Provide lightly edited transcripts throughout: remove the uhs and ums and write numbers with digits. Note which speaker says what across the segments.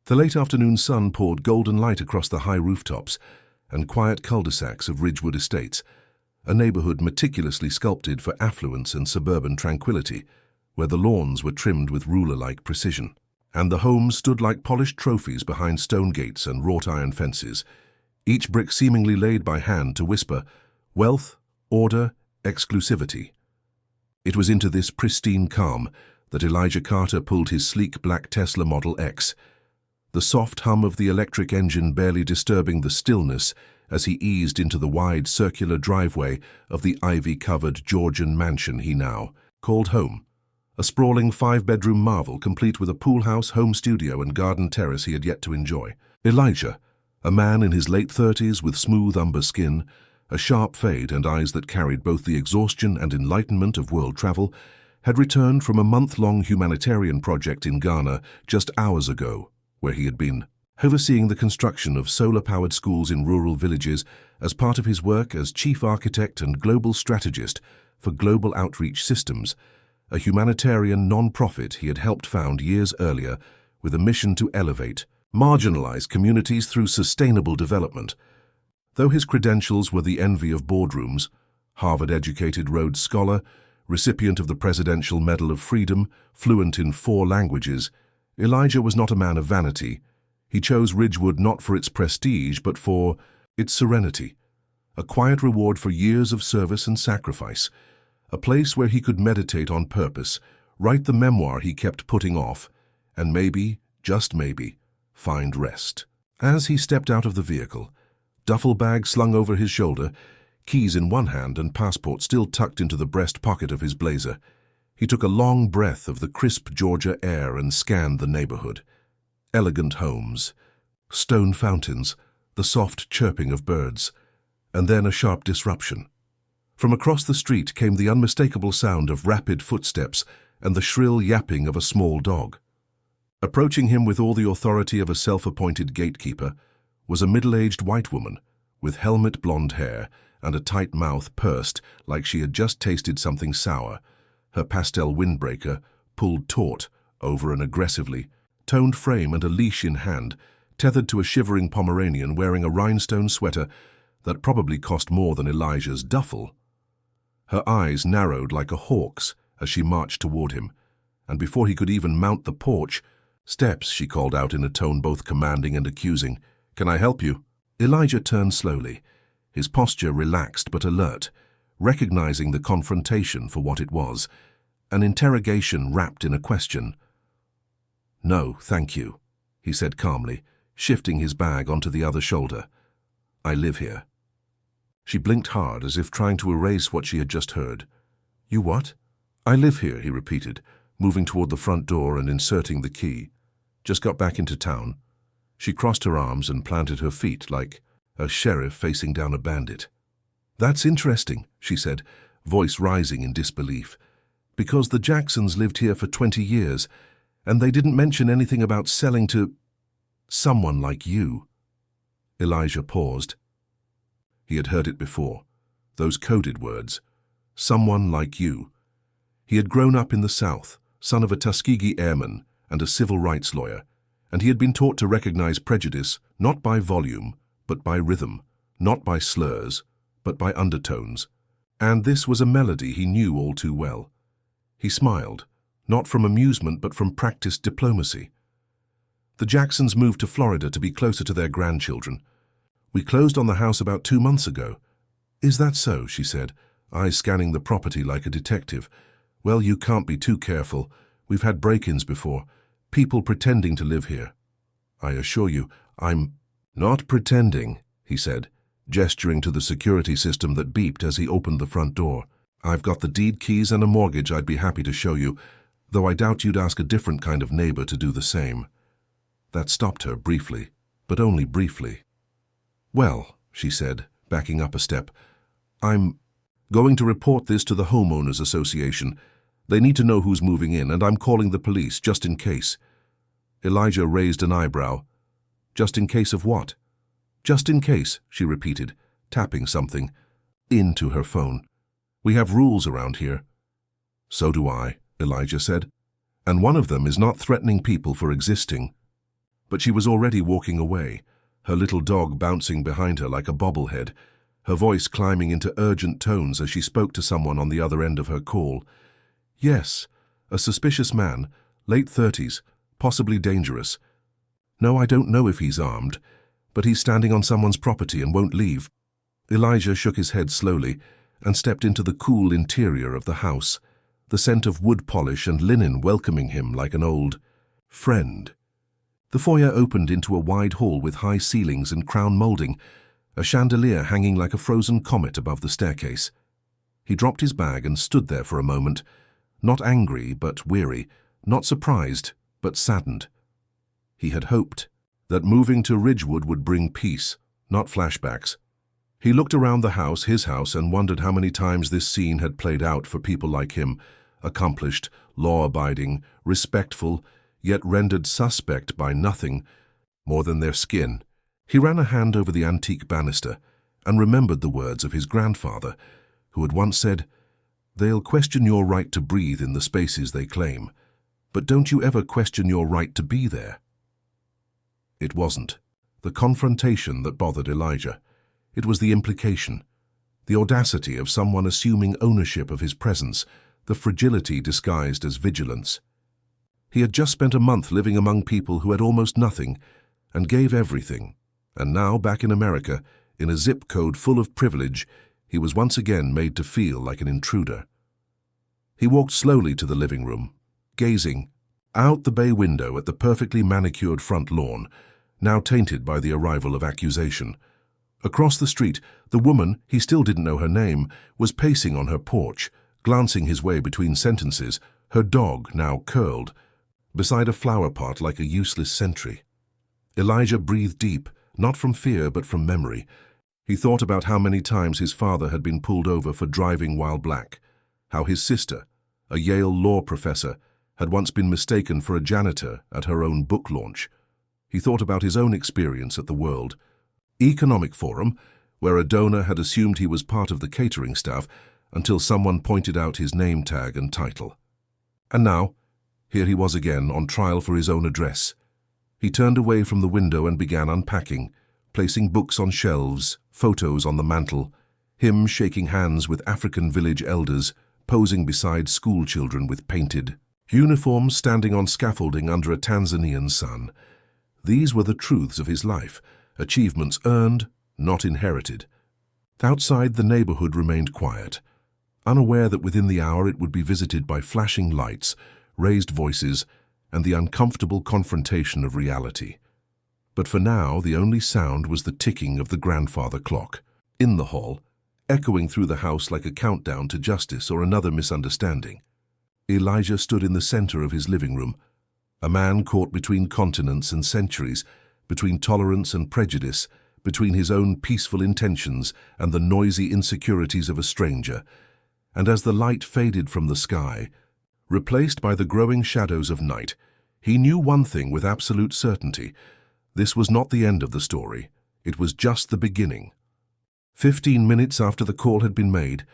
Speaker 1: The late afternoon sun poured golden light across the high rooftops and quiet cul-de-sacs of Ridgewood Estates, a neighborhood meticulously sculpted for affluence and suburban tranquility, where the lawns were trimmed with ruler-like precision, and the homes stood like polished trophies behind stone gates and wrought iron fences, each brick seemingly laid by hand to whisper wealth, order, exclusivity. It was into this pristine calm that Elijah Carter pulled his sleek black Tesla Model X, the soft hum of the electric engine barely disturbing the stillness as he eased into the wide circular driveway of the ivy-covered Georgian mansion he now called home, a sprawling 5-bedroom marvel complete with a pool house, home studio and garden terrace he had yet to enjoy. Elijah, a man in his late 30s with smooth umber skin, a sharp fade and eyes that carried both the exhaustion and enlightenment of world travel, had returned from a month-long humanitarian project in Ghana just hours ago, where he had been overseeing the construction of solar-powered schools in rural villages as part of his work as chief architect and global strategist for Global Outreach Systems, a humanitarian non-profit he had helped found years earlier with a mission to elevate marginalized communities through sustainable development. Though his credentials were the envy of boardrooms, Harvard-educated Rhodes Scholar, recipient of the Presidential Medal of Freedom, fluent in 4 languages, Elijah was not a man of vanity. He chose Ridgewood not for its prestige, but for its serenity, a quiet reward for years of service and sacrifice, a place where he could meditate on purpose, write the memoir he kept putting off, and maybe, just maybe, find rest. As he stepped out of the vehicle, duffel bag slung over his shoulder, keys in one hand and passport still tucked into the breast pocket of his blazer, he took a long breath of the crisp Georgia air and scanned the neighborhood. Elegant homes, stone fountains, the soft chirping of birds, and then a sharp disruption. From across the street came the unmistakable sound of rapid footsteps and the shrill yapping of a small dog. Approaching him with all the authority of a self-appointed gatekeeper was a middle-aged white woman with helmet blonde hair and a tight mouth pursed like she had just tasted something sour, her pastel windbreaker pulled taut over an aggressively toned frame and a leash in hand, tethered to a shivering Pomeranian wearing a rhinestone sweater that probably cost more than Elijah's duffel. Her eyes narrowed like a hawk's as she marched toward him, and before he could even mount the porch, "Steps," she called out in a tone both commanding and accusing. "Can I help you?" Elijah turned slowly, his posture relaxed but alert, recognizing the confrontation for what it was, an interrogation wrapped in a question. "No, thank you," he said calmly, shifting his bag onto the other shoulder. "I live here." She blinked hard as if trying to erase what she had just heard. "You what?" "I live here," he repeated, moving toward the front door and inserting the key. "Just got back into town." She crossed her arms and planted her feet like a sheriff facing down a bandit. "That's interesting," she said, voice rising in disbelief, "because the Jacksons lived here for 20 years, and they didn't mention anything about selling to someone like you." Elijah paused. He had heard it before, those coded words, "someone like you." He had grown up in the South, son of a Tuskegee airman and a civil rights lawyer, and he had been taught to recognize prejudice not by volume, but by rhythm, not by slurs, but by undertones. And this was a melody he knew all too well. He smiled, not from amusement but from practiced diplomacy. "The Jacksons moved to Florida to be closer to their grandchildren. We closed on the house about 2 months ago." "Is that so?" she said, eyes scanning the property like a detective. "Well, you can't be too careful. We've had break-ins before, people pretending to live here." "I assure you, I'm not pretending," he said, gesturing to the security system that beeped as he opened the front door. "I've got the deed keys and a mortgage I'd be happy to show you, though I doubt you'd ask a different kind of neighbor to do the same." That stopped her briefly, but only briefly. "Well," she said, backing up a step, "I'm going to report this to the Homeowners Association. They need to know who's moving in, and I'm calling the police, just in case." Elijah raised an eyebrow. "Just in case of what?" "Just in case," she repeated, tapping something into her phone. "We have rules around here." "So do I," Elijah said. "And one of them is not threatening people for existing." But she was already walking away, her little dog bouncing behind her like a bobblehead, her voice climbing into urgent tones as she spoke to someone on the other end of her call. Yes, a suspicious man, late 30s, possibly dangerous. No, I don't know if he's armed, but he's standing on someone's property and won't leave. Elijah shook his head slowly and stepped into the cool interior of the house, the scent of wood polish and linen welcoming him like an old friend. The foyer opened into a wide hall with high ceilings and crown molding, a chandelier hanging like a frozen comet above the staircase. He dropped his bag and stood there for a moment, not angry but weary, not surprised but saddened. He had hoped that moving to Ridgewood would bring peace, not flashbacks. He looked around the house, his house, and wondered how many times this scene had played out for people like him, accomplished, law-abiding, respectful, yet rendered suspect by nothing more than their skin. He ran a hand over the antique banister and remembered the words of his grandfather, who had once said, "They'll question your right to breathe in the spaces they claim, but don't you ever question your right to be there." It wasn't the confrontation that bothered Elijah. It was the implication, the audacity of someone assuming ownership of his presence, the fragility disguised as vigilance. He had just spent a month living among people who had almost nothing and gave everything, and now, back in America, in a zip code full of privilege, he was once again made to feel like an intruder. He walked slowly to the living room, gazing out the bay window at the perfectly manicured front lawn, now tainted by the arrival of accusation. Across the street, the woman, he still didn't know her name, was pacing on her porch, glancing his way between sentences, her dog now curled beside a flower pot like a useless sentry. Elijah breathed deep, not from fear but from memory. He thought about how many times his father had been pulled over for driving while black, how his sister, a Yale law professor, had once been mistaken for a janitor at her own book launch. He thought about his own experience at the World Economic Forum, where a donor had assumed he was part of the catering staff until someone pointed out his name tag and title. And now, here he was again on trial for his own address. He turned away from the window and began unpacking, placing books on shelves, photos on the mantel, him shaking hands with African village elders, posing beside school children with painted uniforms standing on scaffolding under a Tanzanian sun. These were the truths of his life, achievements earned, not inherited. Outside, the neighborhood remained quiet, unaware that within the hour it would be visited by flashing lights, raised voices, and the uncomfortable confrontation of reality. But for now, the only sound was the ticking of the grandfather clock. In the hall, echoing through the house like a countdown to justice or another misunderstanding, Elijah stood in the center of his living room, a man caught between continents and centuries, between tolerance and prejudice, between his own peaceful intentions and the noisy insecurities of a stranger. And as the light faded from the sky, replaced by the growing shadows of night, he knew one thing with absolute certainty. This was not the end of the story. It was just the beginning. 15 minutes after the call had been made,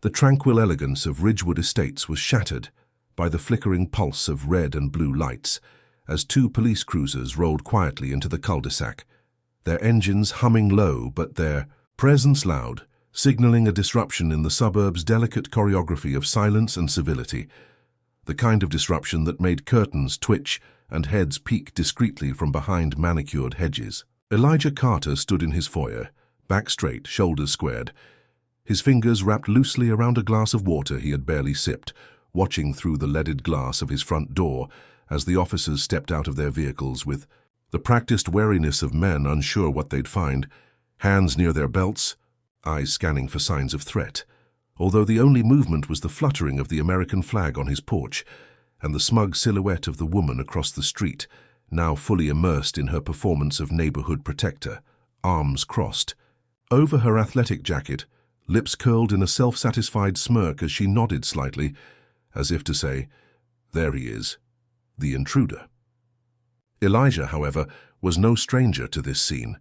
Speaker 1: the tranquil elegance of Ridgewood Estates was shattered by the flickering pulse of red and blue lights as two police cruisers rolled quietly into the cul-de-sac, their engines humming low but their presence loud, signaling a disruption in the suburb's delicate choreography of silence and civility, the kind of disruption that made curtains twitch and heads peek discreetly from behind manicured hedges. Elijah Carter stood in his foyer, back straight, shoulders squared, his fingers wrapped loosely around a glass of water he had barely sipped, watching through the leaded glass of his front door as the officers stepped out of their vehicles with the practiced wariness of men unsure what they'd find, hands near their belts, eyes scanning for signs of threat, although the only movement was the fluttering of the American flag on his porch and the smug silhouette of the woman across the street, now fully immersed in her performance of neighborhood protector, arms crossed. Over her athletic jacket, lips curled in a self-satisfied smirk as she nodded slightly, as if to say, "There he is, the intruder." Elijah, however, was no stranger to this scene.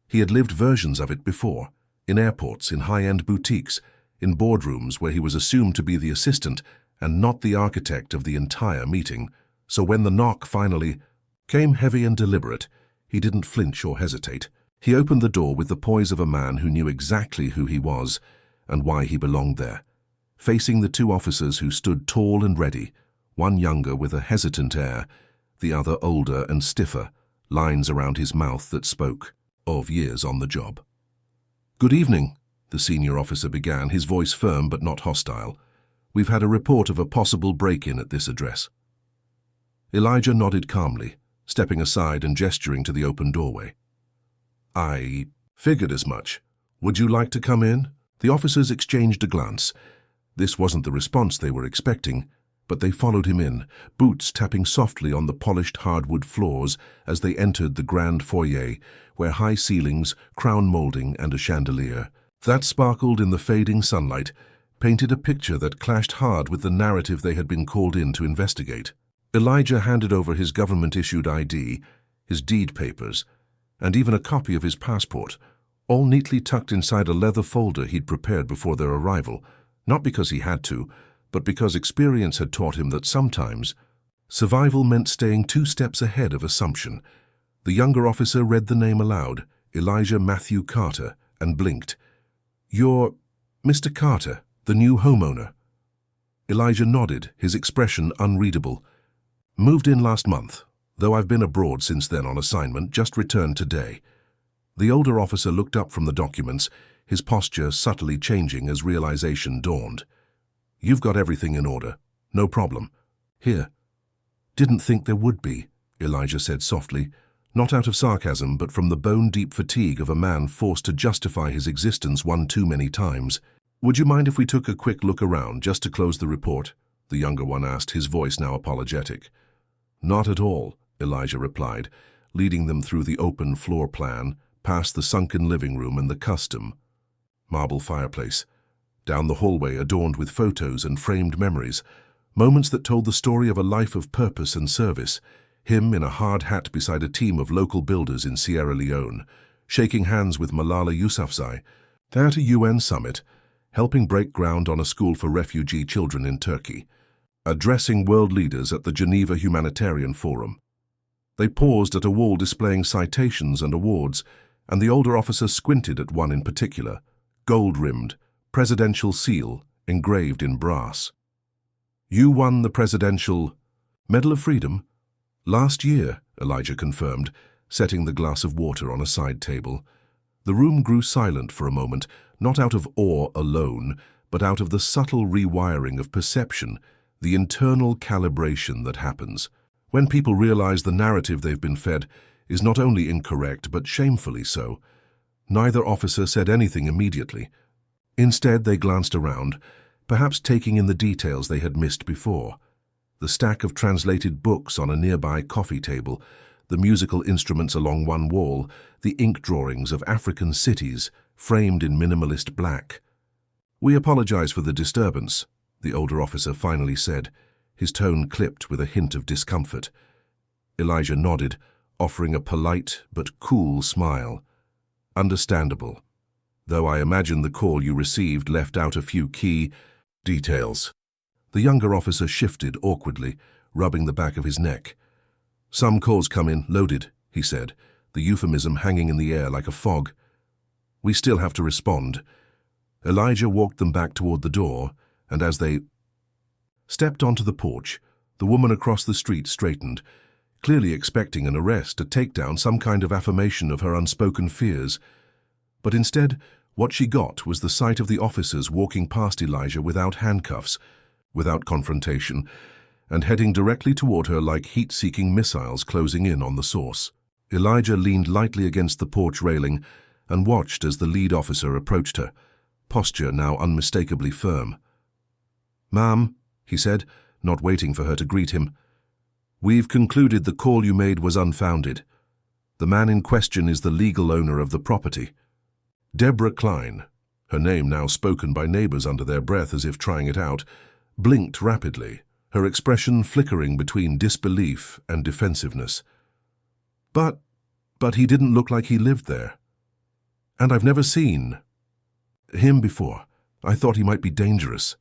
Speaker 1: He had lived versions of it before, in airports, in high-end boutiques, in boardrooms where he was assumed to be the assistant and not the architect of the entire meeting. So when the knock finally came heavy and deliberate. He didn't flinch or hesitate. He opened the door with the poise of a man who knew exactly who he was and why he belonged there. Facing the two officers who stood tall and ready, one younger with a hesitant air, the other older and stiffer, lines around his mouth that spoke of years on the job. "Good evening," the senior officer began, his voice firm but not hostile. "We've had a report of a possible break-in at this address." Elijah nodded calmly, stepping aside and gesturing to the open doorway. "I figured as much. Would you like to come in?" The officers exchanged a glance. This wasn't the response they were expecting, but they followed him in, boots tapping softly on the polished hardwood floors as they entered the grand foyer, where high ceilings, crown molding, and a chandelier that sparkled in the fading sunlight painted a picture that clashed hard with the narrative they had been called in to investigate. Elijah handed over his government-issued ID, his deed papers, and even a copy of his passport, all neatly tucked inside a leather folder he'd prepared before their arrival, not because he had to, but because experience had taught him that sometimes survival meant staying 2 steps ahead of assumption. The younger officer read the name aloud, Elijah Matthew Carter, and blinked. "You're Mr. Carter, the new homeowner?" Elijah nodded, his expression unreadable. "Moved in last month, though I've been abroad since then on assignment, just returned today." The older officer looked up from the documents, his posture subtly changing as realization dawned. "You've got everything in order. No problem. Here." "Didn't think there would be," Elijah said softly, not out of sarcasm but from the bone-deep fatigue of a man forced to justify his existence one too many times. "Would you mind if we took a quick look around just to close the report?" the younger one asked, his voice now apologetic. "Not at all," Elijah replied, leading them through the open floor plan, past the sunken living room and the custom marble fireplace, down the hallway adorned with photos and framed memories, moments that told the story of a life of purpose and service, him in a hard hat beside a team of local builders in Sierra Leone, shaking hands with Malala Yousafzai, at a UN summit, helping break ground on a school for refugee children in Turkey, addressing world leaders at the Geneva Humanitarian Forum. They paused at a wall displaying citations and awards, and the older officer squinted at one in particular, gold-rimmed, presidential seal engraved in brass. "You won the Presidential Medal of Freedom last year," Elijah confirmed, setting the glass of water on a side table. The room grew silent for a moment, not out of awe alone, but out of the subtle rewiring of perception, the internal calibration that happens when people realize the narrative they've been fed is not only incorrect but shamefully so. Neither officer said anything immediately. Instead, they glanced around, perhaps taking in the details they had missed before. The stack of translated books on a nearby coffee table, the musical instruments along one wall, the ink drawings of African cities framed in minimalist black. "We apologize for the disturbance," the older officer finally said, his tone clipped with a hint of discomfort. Elijah nodded, offering a polite but cool smile. "Understandable, though I imagine the call you received left out a few key details." The younger officer shifted awkwardly, rubbing the back of his neck. "Some calls come in loaded," he said, the euphemism hanging in the air like a fog. "We still have to respond." Elijah walked them back toward the door, and as they stepped onto the porch, the woman across the street straightened, clearly expecting an arrest, a takedown, some kind of affirmation of her unspoken fears. But instead, what she got was the sight of the officers walking past Elijah without handcuffs, without confrontation, and heading directly toward her like heat-seeking missiles closing in on the source. Elijah leaned lightly against the porch railing and watched as the lead officer approached her, posture now unmistakably firm. "Ma'am," he said, not waiting for her to greet him, "we've concluded the call you made was unfounded. The man in question is the legal owner of the property." Deborah Klein, her name now spoken by neighbors under their breath as if trying it out, blinked rapidly, her expression flickering between disbelief and defensiveness. But he didn't look like he lived there. And I've never seen him before. I thought he might be dangerous."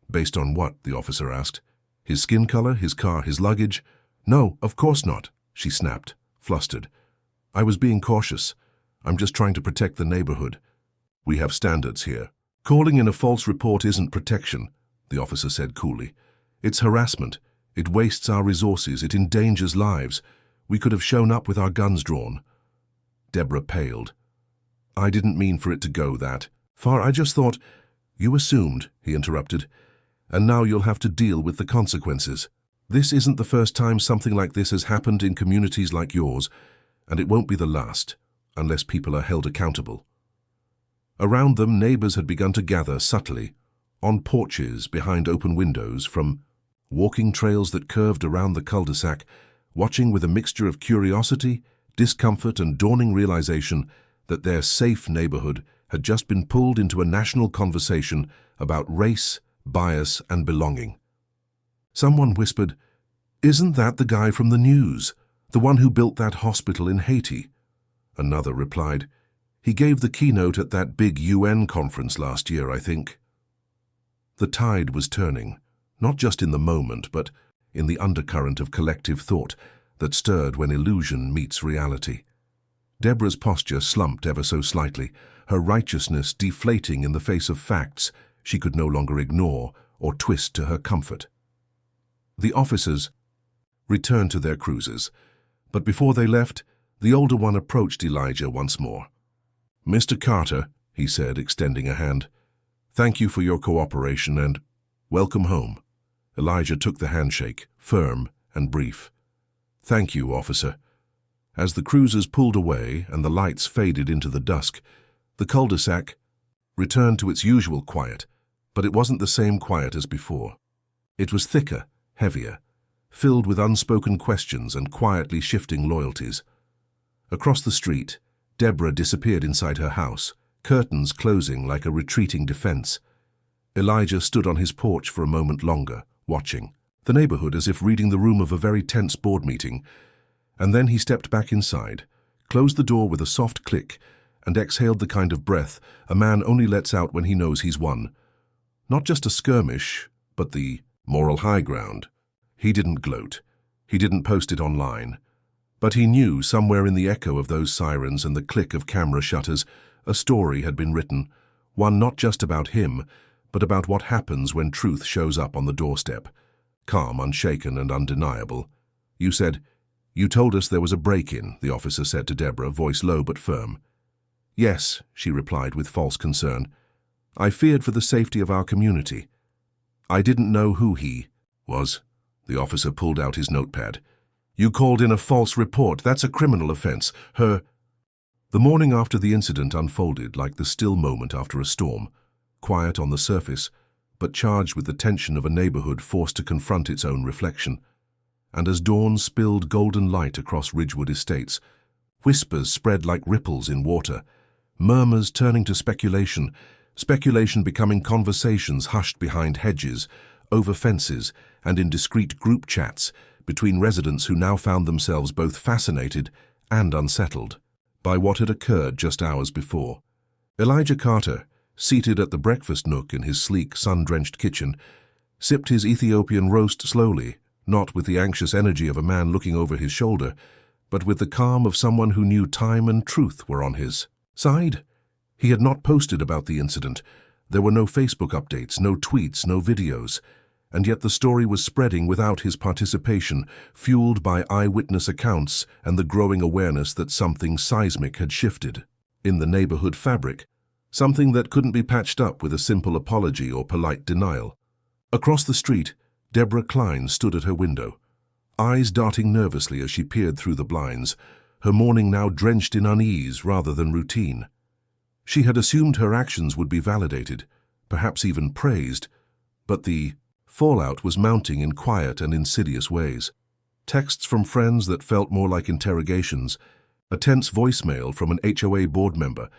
Speaker 1: "Based on what?" the officer asked. "His skin color, his car, his luggage?" "No, of course not," she snapped, flustered. "I was being cautious. I'm just trying to protect the neighborhood. We have standards here." "Calling in a false report isn't protection," the officer said coolly. "It's harassment. It wastes our resources. It endangers lives. We could have shown up with our guns drawn." Deborah paled. "I didn't mean for it to go that far. I just thought—" "You assumed," he interrupted, "and now you'll have to deal with the consequences. This isn't the first time something like this has happened in communities like yours, and it won't be the last, unless people are held accountable." Around them, neighbors had begun to gather subtly, on porches, behind open windows, from walking trails that curved around the cul-de-sac, watching with a mixture of curiosity, discomfort, and dawning realization that their safe neighborhood had just been pulled into a national conversation about race, bias, and belonging. Someone whispered, "Isn't that the guy from the news, the one who built that hospital in Haiti?" Another replied, "He gave the keynote at that big UN conference last year, I think." The tide was turning, not just in the moment, but in the undercurrent of collective thought that stirred when illusion meets reality. Deborah's posture slumped ever so slightly, her righteousness deflating in the face of facts she could no longer ignore or twist to her comfort. The officers returned to their cruisers, but before they left, the older one approached Elijah once more. "Mr. Carter," he said, extending a hand, "thank you for your cooperation and welcome home." Elijah took the handshake, firm and brief. "Thank you, officer." As the cruisers pulled away and the lights faded into the dusk, the cul-de-sac returned to its usual quiet, but it wasn't the same quiet as before. It was thicker, heavier, filled with unspoken questions and quietly shifting loyalties. Across the street, Deborah disappeared inside her house, curtains closing like a retreating defense. Elijah stood on his porch for a moment longer, watching the neighborhood as if reading the room of a very tense board meeting, and then he stepped back inside, closed the door with a soft click, and exhaled the kind of breath a man only lets out when he knows he's won. Not just a skirmish, but the moral high ground. He didn't gloat. He didn't post it online. But he knew somewhere in the echo of those sirens and the click of camera shutters, a story had been written, one not just about him, but about what happens when truth shows up on the doorstep. Calm, unshaken, and undeniable. You told us there was a break-in," the officer said to Deborah, voice low but firm. "Yes," she replied with false concern. "I feared for the safety of our community. I didn't know who he was." The officer pulled out his notepad. "You called in a false report. That's a criminal offense. The morning after the incident unfolded like the still moment after a storm, quiet on the surface, but charged with the tension of a neighborhood forced to confront its own reflection. And as dawn spilled golden light across Ridgewood estates, whispers spread like ripples in water, murmurs turning to speculation, speculation becoming conversations hushed behind hedges, over fences, and in discreet group chats between residents who now found themselves both fascinated and unsettled by what had occurred just hours before. Elijah Carter, seated at the breakfast nook in his sleek, sun-drenched kitchen, sipped his Ethiopian roast slowly, not with the anxious energy of a man looking over his shoulder, but with the calm of someone who knew time and truth were on his side. He had not posted about the incident. There were no Facebook updates, no tweets, no videos, and yet the story was spreading without his participation, fueled by eyewitness accounts and the growing awareness that something seismic had shifted in the neighborhood fabric, something that couldn't be patched up with a simple apology or polite denial. Across the street, Deborah Klein stood at her window, eyes darting nervously as she peered through the blinds, her morning now drenched in unease rather than routine. She had assumed her actions would be validated, perhaps even praised, but the fallout was mounting in quiet and insidious ways. Texts from friends that felt more like interrogations, a tense voicemail from an HOA board member,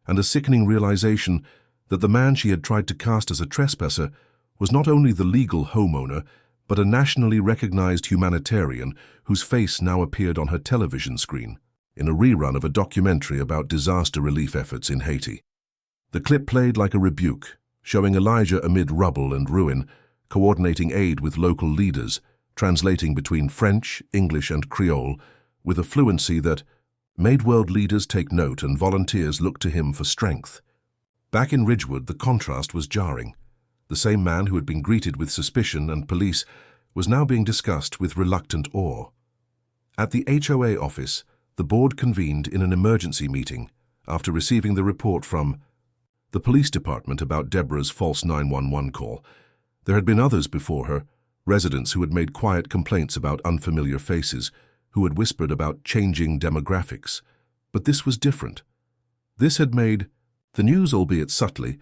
Speaker 1: and a sickening realization that the man she had tried to cast as a trespasser was not only the legal homeowner, but a nationally recognized humanitarian whose face now appeared on her television screen in a rerun of a documentary about disaster relief efforts in Haiti. The clip played like a rebuke, showing Elijah amid rubble and ruin, coordinating aid with local leaders, translating between French, English, and Creole with a fluency that made world leaders take note and volunteers look to him for strength. Back in Ridgewood, the contrast was jarring. The same man who had been greeted with suspicion and police was now being discussed with reluctant awe. At the HOA office, the board convened in an emergency meeting after receiving the report from the police department about Deborah's false 911 call. There had been others before her, residents who had made quiet complaints about unfamiliar faces, who had whispered about changing demographics. But this was different. This had made the news, albeit subtly,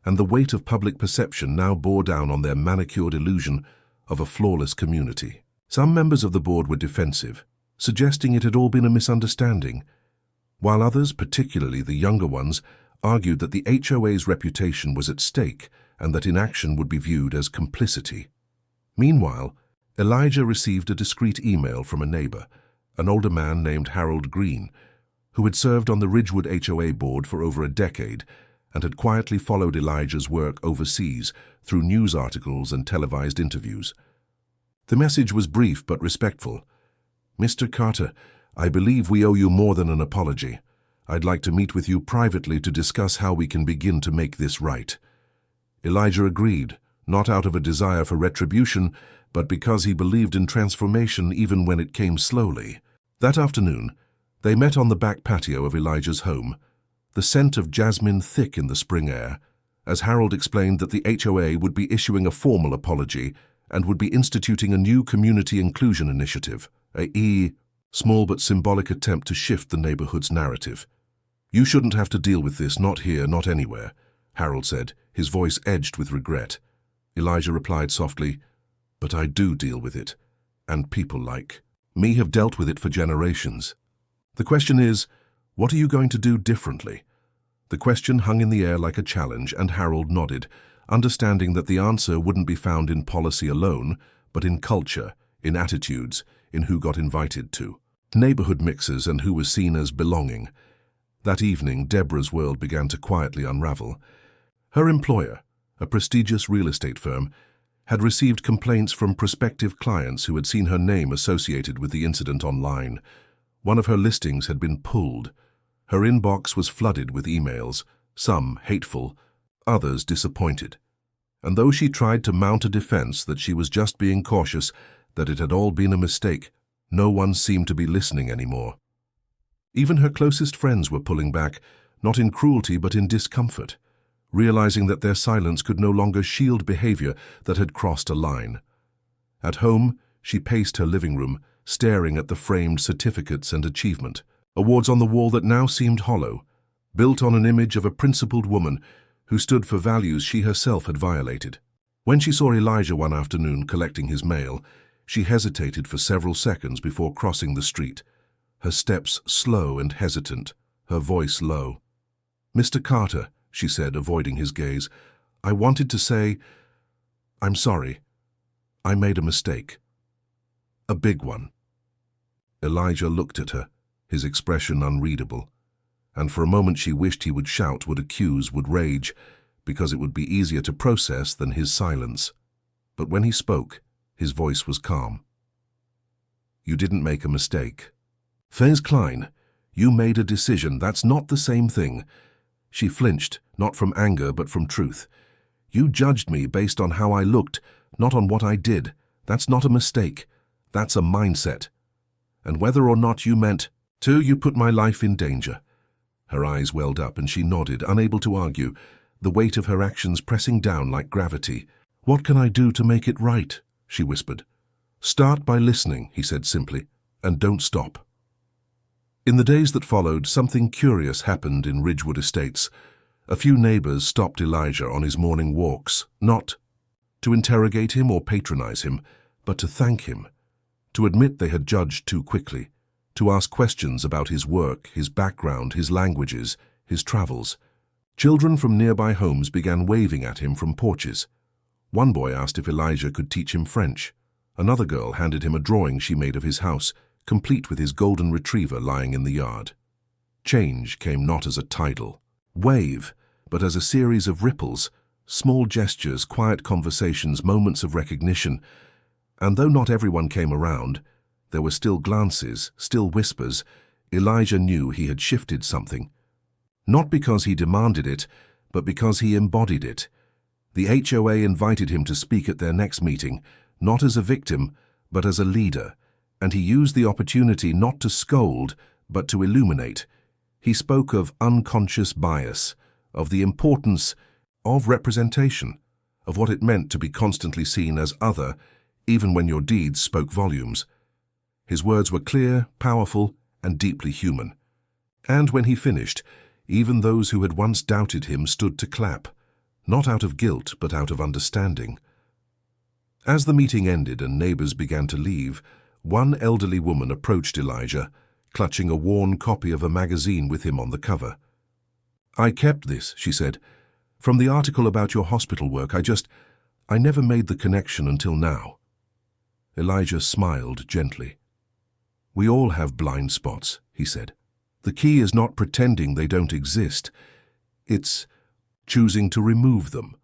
Speaker 1: and the weight of public perception now bore down on their manicured illusion of a flawless community. Some members of the board were defensive, suggesting it had all been a misunderstanding, while others, particularly the younger ones, argued that the HOA's reputation was at stake and that inaction would be viewed as complicity. Meanwhile, Elijah received a discreet email from a neighbor, an older man named Harold Green, who had served on the Ridgewood HOA board for over a decade and had quietly followed Elijah's work overseas through news articles and televised interviews. The message was brief but respectful. "Mr. Carter, I believe we owe you more than an apology. I'd like to meet with you privately to discuss how we can begin to make this right." Elijah agreed, not out of a desire for retribution, but because he believed in transformation even when it came slowly. That afternoon, they met on the back patio of Elijah's home, the scent of jasmine thick in the spring air, as Harold explained that the HOA would be issuing a formal apology and would be instituting a new community inclusion initiative, a small but symbolic attempt to shift the neighborhood's narrative. "You shouldn't have to deal with this, not here, not anywhere," Harold said, his voice edged with regret. Elijah replied softly, "But I do deal with it, and people like me have dealt with it for generations. The question is, what are you going to do differently?" The question hung in the air like a challenge, and Harold nodded, understanding that the answer wouldn't be found in policy alone, but in culture, in attitudes, in who got invited to neighborhood mixers and who was seen as belonging. That evening, Deborah's world began to quietly unravel. Her employer, a prestigious real estate firm, had received complaints from prospective clients who had seen her name associated with the incident online. One of her listings had been pulled. Her inbox was flooded with emails, some hateful, others disappointed. And though she tried to mount a defense that she was just being cautious, that it had all been a mistake, no one seemed to be listening anymore. Even her closest friends were pulling back, not in cruelty but in discomfort, realizing that their silence could no longer shield behavior that had crossed a line. At home, she paced her living room, staring at the framed certificates and achievement, awards on the wall that now seemed hollow, built on an image of a principled woman who stood for values she herself had violated. When she saw Elijah one afternoon collecting his mail, she hesitated for several seconds before crossing the street, her steps slow and hesitant, her voice low. "Mr. Carter," she said, avoiding his gaze, "I wanted to say, I'm sorry. I made a mistake. A big one." Elijah looked at her, his expression unreadable, and for a moment she wished he would shout, would accuse, would rage, because it would be easier to process than his silence. But when he spoke, his voice was calm. "You didn't make a mistake. Faiz Klein, you made a decision. That's not the same thing." She flinched, not from anger but from truth. "You judged me based on how I looked, not on what I did. That's not a mistake. That's a mindset. And whether or not you meant to, you put my life in danger." Her eyes welled up and she nodded, unable to argue, the weight of her actions pressing down like gravity. "What can I do to make it right?" she whispered. "Start by listening," he said simply, "and don't stop." In the days that followed, something curious happened in Ridgewood Estates. A few neighbors stopped Elijah on his morning walks, not to interrogate him or patronize him, but to thank him, to admit they had judged too quickly, to ask questions about his work, his background, his languages, his travels. Children from nearby homes began waving at him from porches. One boy asked if Elijah could teach him French. Another girl handed him a drawing she made of his house, complete with his golden retriever lying in the yard. Change came not as a tidal wave, but as a series of ripples, small gestures, quiet conversations, moments of recognition. And though not everyone came around, there were still glances, still whispers. Elijah knew he had shifted something. Not because he demanded it, but because he embodied it. The HOA invited him to speak at their next meeting, not as a victim, but as a leader, and he used the opportunity not to scold, but to illuminate. He spoke of unconscious bias, of the importance of representation, of what it meant to be constantly seen as other, even when your deeds spoke volumes. His words were clear, powerful, and deeply human. And when he finished, even those who had once doubted him stood to clap, not out of guilt, but out of understanding. As the meeting ended and neighbors began to leave, one elderly woman approached Elijah, clutching a worn copy of a magazine with him on the cover. "I kept this," she said. "From the article about your hospital work, I never made the connection until now." Elijah smiled gently. "We all have blind spots," he said. "The key is not pretending they don't exist. It's choosing to remove them."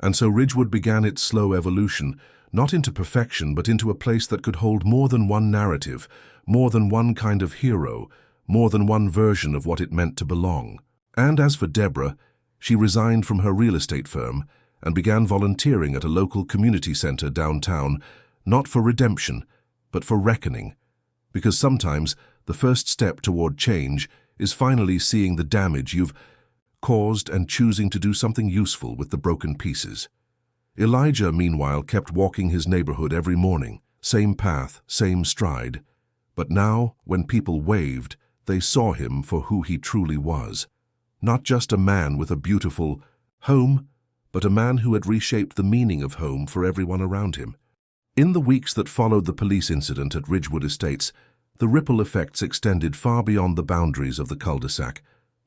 Speaker 1: And so Ridgewood began its slow evolution, not into perfection, but into a place that could hold more than one narrative, more than one kind of hero, more than one version of what it meant to belong. And as for Deborah, she resigned from her real estate firm and began volunteering at a local community center downtown, not for redemption, but for reckoning. Because sometimes the first step toward change is finally seeing the damage you've caused and choosing to do something useful with the broken pieces. Elijah, meanwhile, kept walking his neighborhood every morning, same path, same stride. But now, when people waved, they saw him for who he truly was. Not just a man with a beautiful home, but a man who had reshaped the meaning of home for everyone around him. In the weeks that followed the police incident at Ridgewood Estates, the ripple effects extended far beyond the boundaries of the cul-de-sac,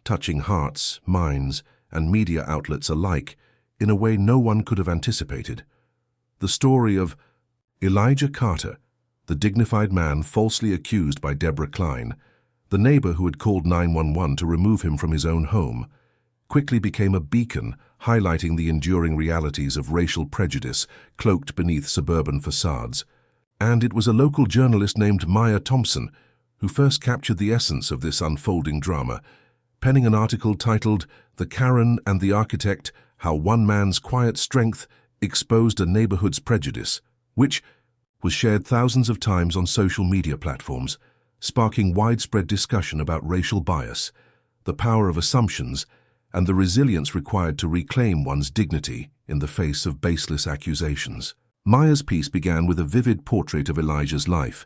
Speaker 1: touching hearts, minds, and media outlets alike in a way no one could have anticipated. The story of Elijah Carter, the dignified man falsely accused by Deborah Klein, the neighbor who had called 911 to remove him from his own home, quickly became a beacon highlighting the enduring realities of racial prejudice cloaked beneath suburban facades. And it was a local journalist named Maya Thompson who first captured the essence of this unfolding drama, penning an article titled "The Karen and the Architect: How One Man's Quiet Strength Exposed a Neighborhood's Prejudice," which was shared thousands of times on social media platforms, sparking widespread discussion about racial bias, the power of assumptions, and the resilience required to reclaim one's dignity in the face of baseless accusations. Maya's piece began with a vivid portrait of Elijah's life,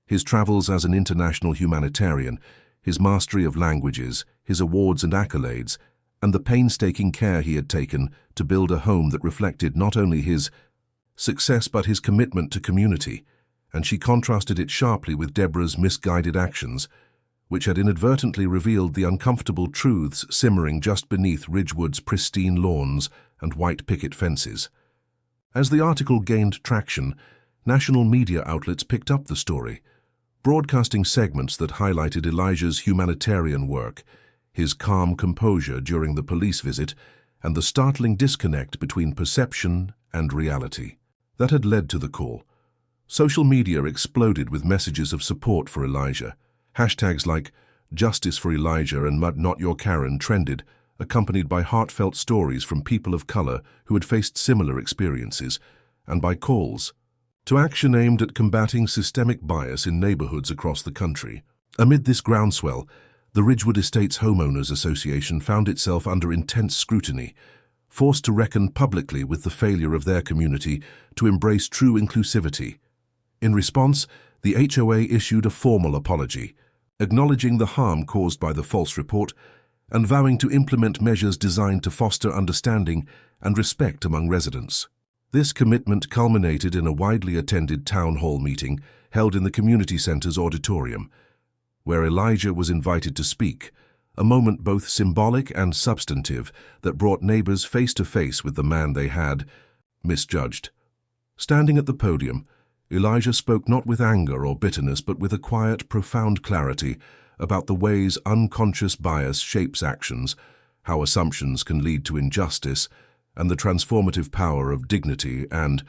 Speaker 1: his travels as an international humanitarian, his mastery of languages, his awards and accolades, and the painstaking care he had taken to build a home that reflected not only his success but his commitment to community. And she contrasted it sharply with Deborah's misguided actions, which had inadvertently revealed the uncomfortable truths simmering just beneath Ridgewood's pristine lawns and white picket fences. As the article gained traction, national media outlets picked up the story, broadcasting segments that highlighted Elijah's humanitarian work, his calm composure during the police visit, and the startling disconnect between perception and reality that had led to the call. Social media exploded with messages of support for Elijah. Hashtags like "Justice for Elijah" and "Not Your Karen" trended, accompanied by heartfelt stories from people of color who had faced similar experiences, and by calls to action aimed at combating systemic bias in neighborhoods across the country. Amid this groundswell, the Ridgewood Estates Homeowners Association found itself under intense scrutiny, forced to reckon publicly with the failure of their community to embrace true inclusivity. In response, the HOA issued a formal apology, acknowledging the harm caused by the false report and vowing to implement measures designed to foster understanding and respect among residents. This commitment culminated in a widely attended town hall meeting held in the community center's auditorium, where Elijah was invited to speak, a moment both symbolic and substantive that brought neighbors face to face with the man they had misjudged. Standing at the podium, Elijah spoke not with anger or bitterness, but with a quiet, profound clarity about the ways unconscious bias shapes actions, how assumptions can lead to injustice, and the transformative power of dignity and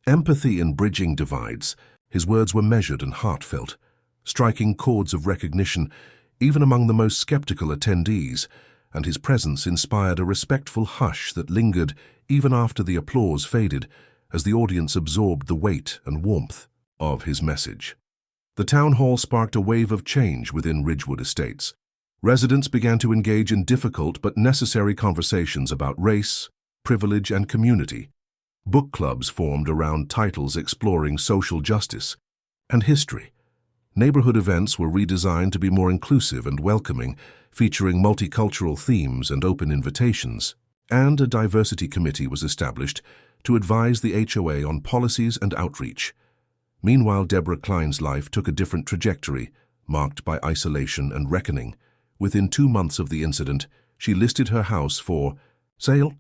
Speaker 1: Empathy in bridging divides, his words were measured and heartfelt, striking chords of recognition even among the most skeptical attendees, and his presence inspired a respectful hush that lingered even after the applause faded as the audience absorbed the weight and warmth of his message. The town hall sparked a wave of change within Ridgewood Estates. Residents began to engage in difficult but necessary conversations about race, privilege, and community. Book clubs formed around titles exploring social justice and history. Neighborhood events were redesigned to be more inclusive and welcoming, featuring multicultural themes and open invitations. And a diversity committee was established to advise the HOA on policies and outreach. Meanwhile, Deborah Klein's life took a different trajectory, marked by isolation and reckoning. Within 2 months of the incident, she listed her house for sale,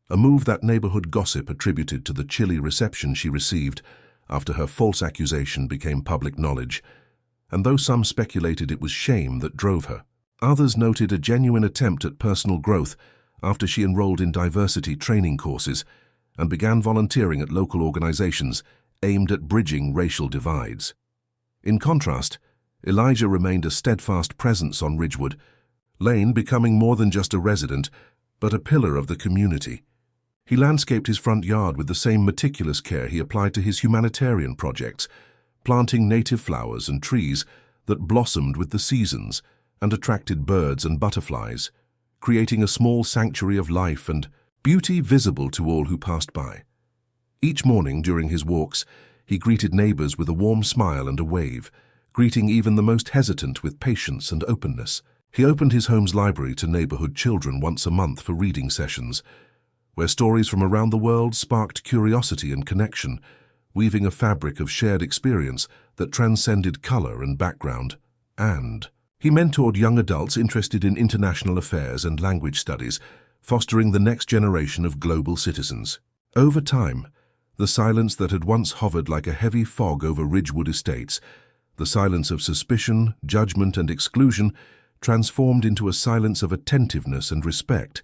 Speaker 1: a move that neighborhood gossip attributed to the chilly reception she received after her false accusation became public knowledge. And though some speculated it was shame that drove her, others noted a genuine attempt at personal growth after she enrolled in diversity training courses and began volunteering at local organizations aimed at bridging racial divides. In contrast, Elijah remained a steadfast presence on Ridgewood, Lane becoming more than just a resident, but a pillar of the community. He landscaped his front yard with the same meticulous care he applied to his humanitarian projects, planting native flowers and trees that blossomed with the seasons and attracted birds and butterflies, creating a small sanctuary of life and beauty visible to all who passed by. Each morning during his walks, he greeted neighbors with a warm smile and a wave, greeting even the most hesitant with patience and openness. He opened his home's library to neighborhood children once a month for reading sessions, where stories from around the world sparked curiosity and connection, weaving a fabric of shared experience that transcended color and background. And he mentored young adults interested in international affairs and language studies, fostering the next generation of global citizens. Over time, the silence that had once hovered like a heavy fog over Ridgewood Estates, the silence of suspicion, judgment, and exclusion, transformed into a silence of attentiveness and respect,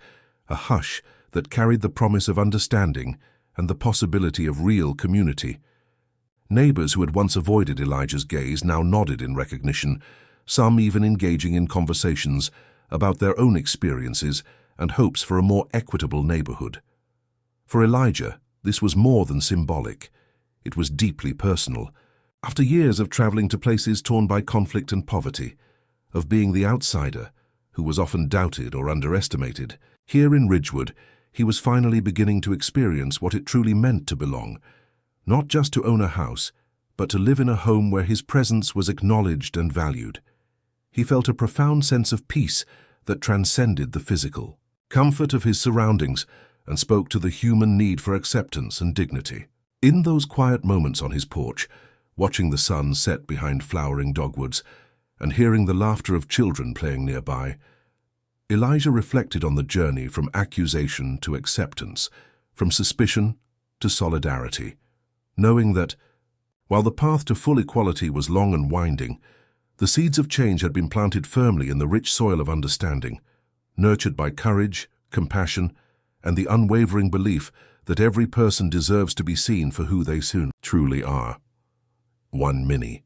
Speaker 1: a hush that carried the promise of understanding and the possibility of real community. Neighbors who had once avoided Elijah's gaze now nodded in recognition, some even engaging in conversations about their own experiences and hopes for a more equitable neighborhood. For Elijah, this was more than symbolic. It was deeply personal. After years of traveling to places torn by conflict and poverty, of being the outsider, who was often doubted or underestimated, here in Ridgewood, he was finally beginning to experience what it truly meant to belong, not just to own a house, but to live in a home where his presence was acknowledged and valued. He felt a profound sense of peace that transcended the physical comfort of his surroundings and spoke to the human need for acceptance and dignity. In those quiet moments on his porch, watching the sun set behind flowering dogwoods and hearing the laughter of children playing nearby, Elijah reflected on the journey from accusation to acceptance, from suspicion to solidarity, knowing that, while the path to full equality was long and winding, the seeds of change had been planted firmly in the rich soil of understanding, nurtured by courage, compassion, and the unwavering belief that every person deserves to be seen for who they soon truly are. One Mini.